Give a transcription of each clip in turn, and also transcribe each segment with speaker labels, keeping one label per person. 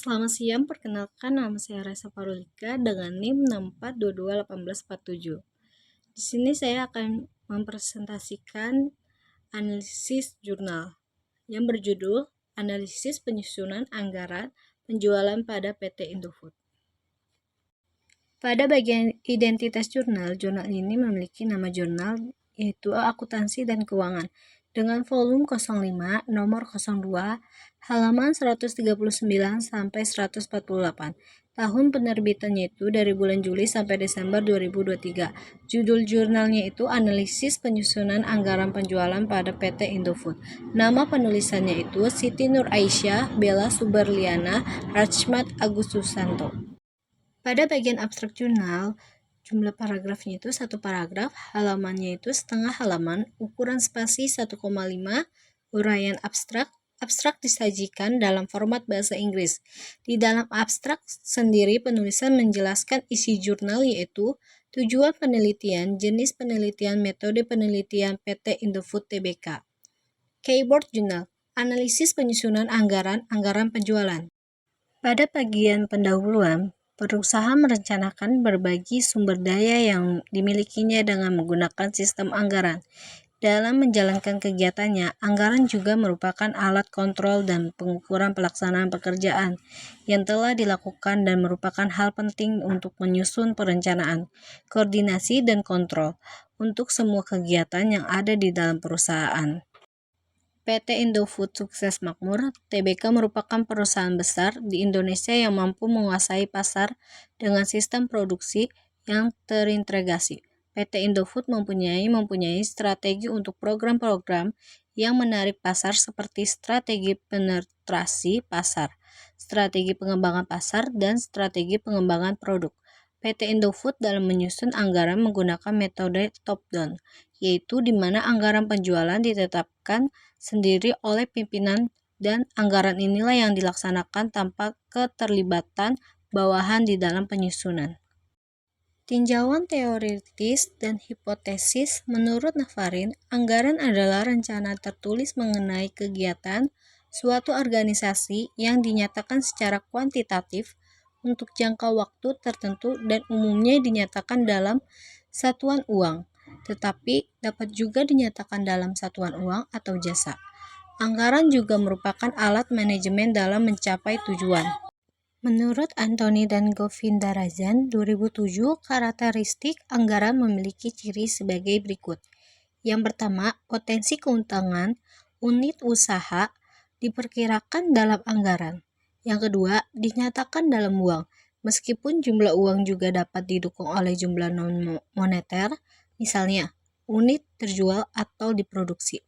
Speaker 1: Selamat siang, perkenalkan nama saya Reza Farulika dengan NIM 64221847. Di sini saya akan mempresentasikan analisis jurnal yang berjudul Analisis Penyusunan Anggaran Penjualan pada PT Indofood. Pada bagian identitas jurnal, jurnal ini memiliki nama jurnal yaitu Akuntansi dan Keuangan dengan volume 05 nomor 02 halaman 139 sampai 148. Tahun penerbitannya itu dari bulan Juli sampai Desember 2023. Judul jurnalnya itu Analisis Penyusunan Anggaran Penjualan pada PT Indofood. Nama penulisannya itu Siti Nur Aisyah, Bella Suberliana, Rachmat Agustusanto. Pada bagian abstrak jurnal, jumlah paragrafnya itu satu paragraf, halamannya itu setengah halaman, ukuran spasi 1,5, uraian abstrak. Abstrak disajikan dalam format bahasa Inggris. Di dalam abstrak sendiri penulisan menjelaskan isi jurnal yaitu tujuan penelitian, jenis penelitian, metode penelitian PT Indofood Tbk. Keyboard jurnal, analisis penyusunan anggaran penjualan. Pada bagian pendahuluan, perusahaan merencanakan berbagi sumber daya yang dimilikinya dengan menggunakan sistem anggaran. Dalam menjalankan kegiatannya, anggaran juga merupakan alat kontrol dan pengukuran pelaksanaan pekerjaan yang telah dilakukan dan merupakan hal penting untuk menyusun perencanaan, koordinasi, dan kontrol untuk semua kegiatan yang ada di dalam perusahaan. PT Indofood Sukses Makmur, Tbk merupakan perusahaan besar di Indonesia yang mampu menguasai pasar dengan sistem produksi yang terintegrasi. PT Indofood mempunyai strategi untuk program-program yang menarik pasar seperti strategi penetrasi pasar, strategi pengembangan pasar, dan strategi pengembangan produk. PT Indofood dalam menyusun anggaran menggunakan metode top-down, yaitu di mana anggaran penjualan ditetapkan sendiri oleh pimpinan dan anggaran inilah yang dilaksanakan tanpa keterlibatan bawahan di dalam penyusunan. Tinjauan teoritis dan hipotesis menurut Nafarin, anggaran adalah rencana tertulis mengenai kegiatan suatu organisasi yang dinyatakan secara kuantitatif untuk jangka waktu tertentu dan umumnya dinyatakan dalam satuan uang, tetapi dapat juga dinyatakan dalam satuan uang atau jasa. Anggaran juga merupakan alat manajemen dalam mencapai tujuan. Menurut Anthony dan Govindarajan 2007, karakteristik anggaran memiliki ciri sebagai berikut. Yang pertama, potensi keuntungan unit usaha diperkirakan dalam anggaran. Yang kedua, dinyatakan dalam uang, meskipun jumlah uang juga dapat didukung oleh jumlah non-moneter, misalnya unit terjual atau diproduksi.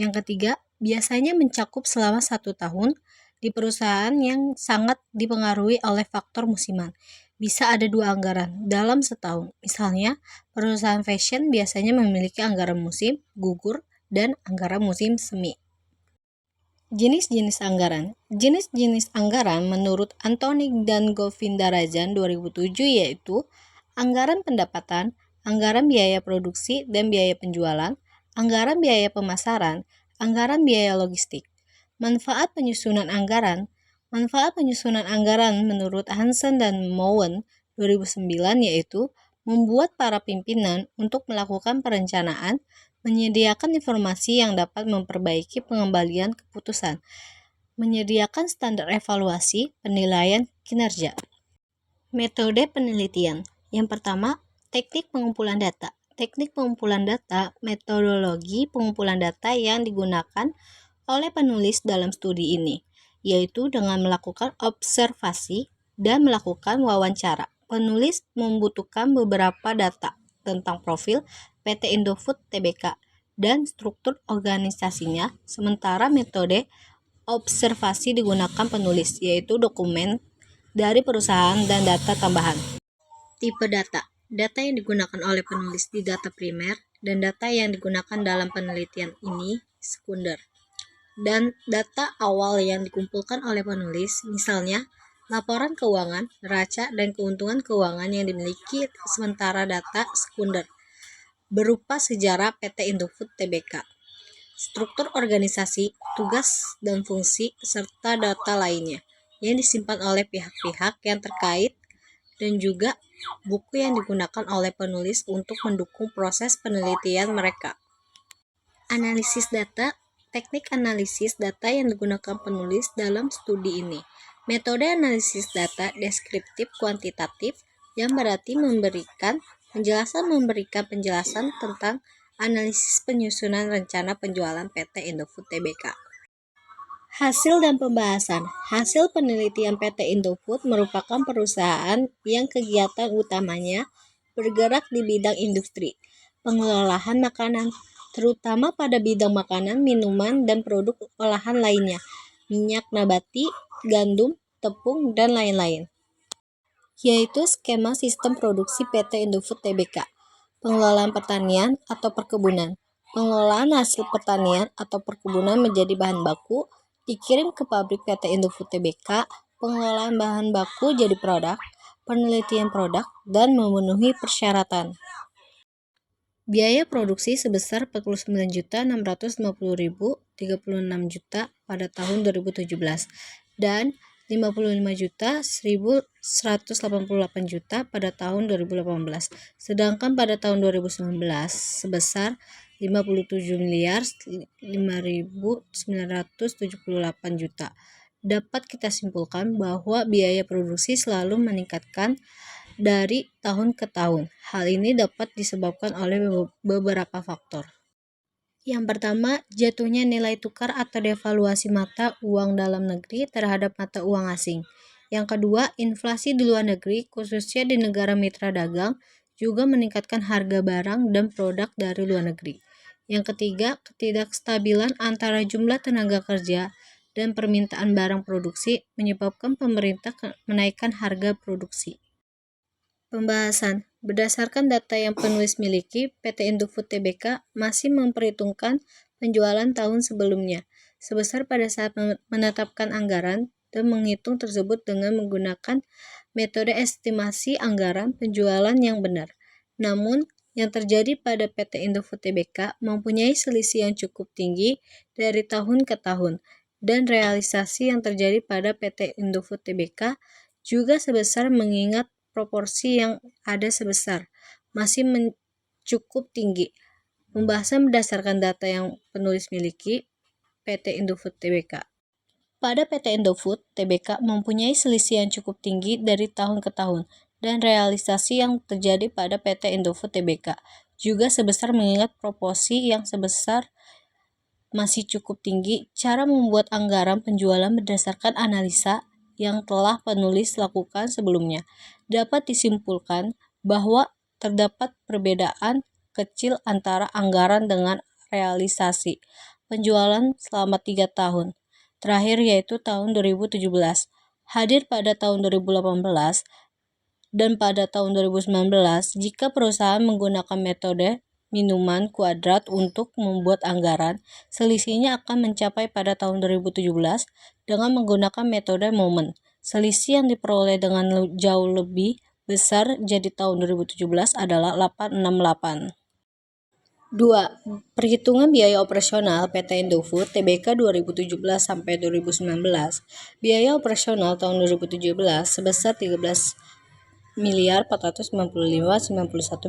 Speaker 1: Yang ketiga, biasanya mencakup selama 1 tahun di perusahaan yang sangat dipengaruhi oleh faktor musiman. Bisa ada 2 anggaran dalam setahun. Misalnya, perusahaan fashion biasanya memiliki anggaran musim gugur dan anggaran musim semi. Jenis-jenis anggaran. Jenis-jenis anggaran menurut Anthony dan Govindarajan 2007 yaitu anggaran pendapatan, anggaran biaya produksi dan biaya penjualan, anggaran biaya pemasaran, anggaran biaya logistik. Manfaat penyusunan anggaran. Manfaat penyusunan anggaran menurut Hansen dan Mowen 2009 yaitu membuat para pimpinan untuk melakukan perencanaan, menyediakan informasi yang dapat memperbaiki pengembalian keputusan, menyediakan standar evaluasi, penilaian kinerja. Metode penelitian. Yang pertama, teknik pengumpulan data. Teknik pengumpulan data, metodologi pengumpulan data yang digunakan oleh penulis dalam studi ini, yaitu dengan melakukan observasi dan melakukan wawancara. Penulis membutuhkan beberapa data tentang profil PT Indofood Tbk dan struktur organisasinya, sementara metode observasi digunakan penulis, yaitu dokumen dari perusahaan dan data tambahan. Tipe data. Data yang digunakan oleh penulis di data primer dan data yang digunakan dalam penelitian ini sekunder. Dan data awal yang dikumpulkan oleh penulis, misalnya laporan keuangan, neraca, dan keuntungan keuangan yang dimiliki, sementara data sekunder berupa sejarah PT Indofood Tbk, struktur organisasi, tugas dan fungsi, serta data lainnya. yang disimpan oleh pihak-pihak yang terkait dan juga buku yang digunakan oleh penulis untuk mendukung proses penelitian mereka. Analisis data. Teknik analisis data yang digunakan penulis dalam studi ini. Metode analisis data deskriptif kuantitatif yang berarti memberikan penjelasan tentang analisis penyusunan rencana penjualan PT Indofood Tbk. Hasil dan pembahasan. Hasil penelitian PT Indofood merupakan perusahaan yang kegiatan utamanya bergerak di bidang industri pengelolaan makanan, terutama pada bidang makanan, minuman, dan produk olahan lainnya, minyak nabati, gandum, tepung, dan lain-lain. Yaitu skema sistem produksi PT Indofood Tbk, pengelolaan pertanian atau perkebunan. Pengelolaan hasil pertanian atau perkebunan menjadi bahan baku, dikirim ke pabrik PT Indofood Tbk, pengelolaan bahan baku jadi produk, penelitian produk, dan memenuhi persyaratan. Biaya produksi sebesar 49.650.036 juta pada tahun 2017 dan 55.188 juta pada tahun 2018. Sedangkan pada tahun 2019 sebesar 57.5.978 juta. Dapat kita simpulkan bahwa biaya produksi selalu meningkatkan dari tahun ke tahun. Hal ini dapat disebabkan oleh beberapa faktor. Yang pertama, jatuhnya nilai tukar atau devaluasi mata uang dalam negeri terhadap mata uang asing. Yang kedua, inflasi di luar negeri, khususnya di negara mitra dagang, juga meningkatkan harga barang dan produk dari luar negeri. Yang ketiga, ketidakstabilan antara jumlah tenaga kerja dan permintaan barang produksi menyebabkan pemerintah menaikkan harga produksi. Pembahasan. Berdasarkan data yang penulis miliki, PT Indofood Tbk masih memperhitungkan penjualan tahun sebelumnya sebesar pada saat menetapkan anggaran dan menghitung tersebut dengan menggunakan metode estimasi anggaran penjualan yang benar. Namun, yang terjadi pada PT Indofood Tbk mempunyai selisih yang cukup tinggi dari tahun ke tahun, dan realisasi yang terjadi pada PT Indofood Tbk juga sebesar mengingat proporsi yang ada sebesar masih cukup tinggi. Pembahasan berdasarkan data yang penulis miliki, PT Indofood Tbk. Pada PT Indofood Tbk mempunyai selisih yang cukup tinggi dari tahun ke tahun, dan realisasi yang terjadi pada PT Indofood Tbk juga sebesar mengingat proporsi yang sebesar masih cukup tinggi. Cara membuat anggaran penjualan berdasarkan analisa yang telah penulis lakukan sebelumnya, dapat disimpulkan bahwa terdapat perbedaan kecil antara anggaran dengan realisasi penjualan selama 3 tahun terakhir, yaitu tahun 2017, hadir pada tahun 2018, dan pada tahun 2019 jika perusahaan menggunakan metode minuman kuadrat untuk membuat anggaran, selisihnya akan mencapai pada tahun 2017 dengan menggunakan metode momen. Selisih yang diperoleh dengan jauh lebih besar jadi tahun 2017 adalah 868. 2. Perhitungan biaya operasional PT Indofood Tbk 2017 sampai 2019. Biaya operasional tahun 2017 sebesar 13.495.91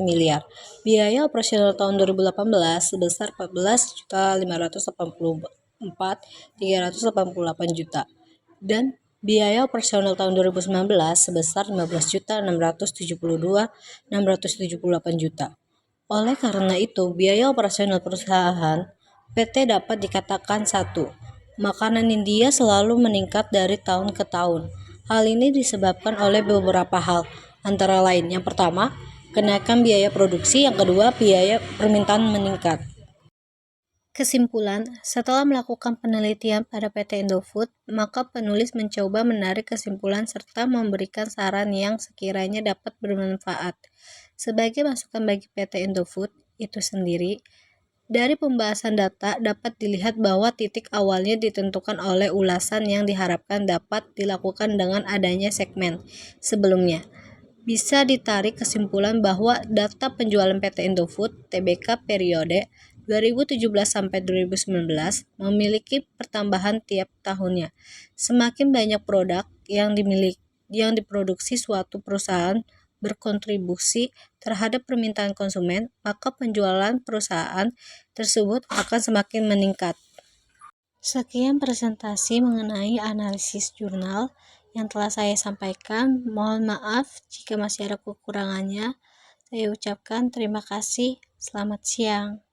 Speaker 1: miliar. Biaya operasional tahun 2018 sebesar 14.584.388 juta. Dan biaya operasional tahun 2019 sebesar 15.672.678 juta. Oleh karena itu, biaya operasional perusahaan PT dapat dikatakan 1. Makanan India selalu meningkat dari tahun ke tahun. Hal ini disebabkan oleh beberapa hal, antara lain, yang pertama, kenaikan biaya produksi, yang kedua, biaya permintaan meningkat. Kesimpulan, setelah melakukan penelitian pada PT Indofood, maka penulis mencoba menarik kesimpulan serta memberikan saran yang sekiranya dapat bermanfaat sebagai masukan bagi PT Indofood itu sendiri. Dari pembahasan data dapat dilihat bahwa titik awalnya ditentukan oleh ulasan yang diharapkan dapat dilakukan dengan adanya segmen sebelumnya. Bisa ditarik kesimpulan bahwa data penjualan PT Indofood Tbk periode 2017 sampai 2019 memiliki pertambahan tiap tahunnya. Semakin banyak produk yang diproduksi suatu perusahaan berkontribusi terhadap permintaan konsumen, maka penjualan perusahaan tersebut akan semakin meningkat. Sekian presentasi mengenai analisis jurnal yang telah saya sampaikan. Mohon maaf jika masih ada kekurangannya. Saya ucapkan terima kasih. Selamat siang.